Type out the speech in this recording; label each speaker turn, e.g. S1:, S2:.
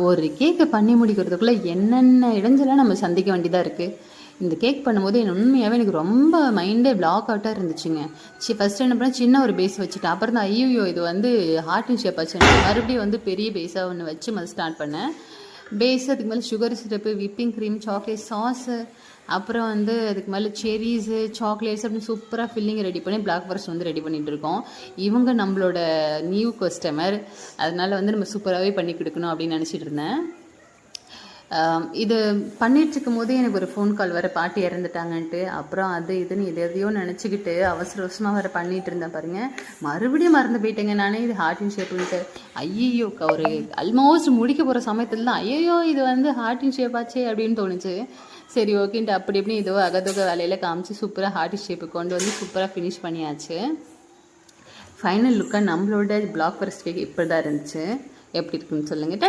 S1: ஒரு கேக்கை பண்ணி முடிக்கிறதுக்குள்ளே என்னென்ன இடைஞ்சலாம் நம்ம சந்திக்க வேண்டியதாக இருக்குது. இந்த கேக் பண்ணும்போது உண்மையாகவே எனக்கு ரொம்ப மைண்டே பிளாக் அவுட்டாக இருந்துச்சுங்க. ஃபஸ்ட்டு என்ன பண்ணேன், சின்ன ஒரு பேஸ் வச்சுட்டேன். அப்புறம் தான் ஐயோ இது வந்து ஹார்ட் அண்ட் ஷேப் ஆச்சு, மறுபடியும் வந்து பெரிய பேஸாக ஒன்று வச்சு ஸ்டார்ட் பண்ணேன். பேஸ் அதுக்கு மேலே sugar syrup, whipping cream, chocolate sauce, அப்புறம் வந்து அதுக்கு மேலே செரீஸு, சாக்லேட்ஸ் அப்படின்னு சூப்பராக ஃபில்லிங் ரெடி பண்ணி பிளாக் ஃபாரஸ்ட் வந்து ரெடி பண்ணிகிட்டு இருக்கோம். இவங்க நம்மளோட நியூ கஸ்டமர், அதனால் வந்து நம்ம சூப்பராகவே பண்ணி கொடுக்கணும் அப்படின்னு நினச்சிட்டு இருந்தேன். இது பண்ணிட்டு இருக்கும் போதே எனக்கு ஒரு ஃபோன் கால் வர, பாட்டி இறந்துட்டாங்கன்ட்டு. அப்புறம் அது இதுன்னு எதையோ நினச்சிக்கிட்டு அவசர அவசரமாக வர பண்ணிகிட்டு இருந்தேன் பாருங்கள். மறுபடியும் மறந்து போயிட்டேங்க நானே, இது ஹார்ட் அண்ட் ஷேப்புன்ட்டு. ஐயோ ஒரு ஆல்மோஸ்ட் முடிக்க போகிற சமயத்தில் தான் ஐயோ இது வந்து ஹார்ட் அண்ட் ஷேப் ஆச்சே அப்படின்னு தோணுச்சு. சரி ஓகேன்ட்டு அப்படி இப்படின்னு ஏதோ அகதொக வேலையில் காமிச்சு சூப்பராக ஹார்ட் அண்ட் ஷேப்பு கொண்டு வந்து சூப்பராக ஃபினிஷ் பண்ணியாச்சு. ஃபைனல் லுக்காக நம்மளோட பிளாக் ஃபாரஸ்ட் கேக் இப்படி தான் இருந்துச்சு. எப்படி இருக்குன்னு சொல்லுங்கள்.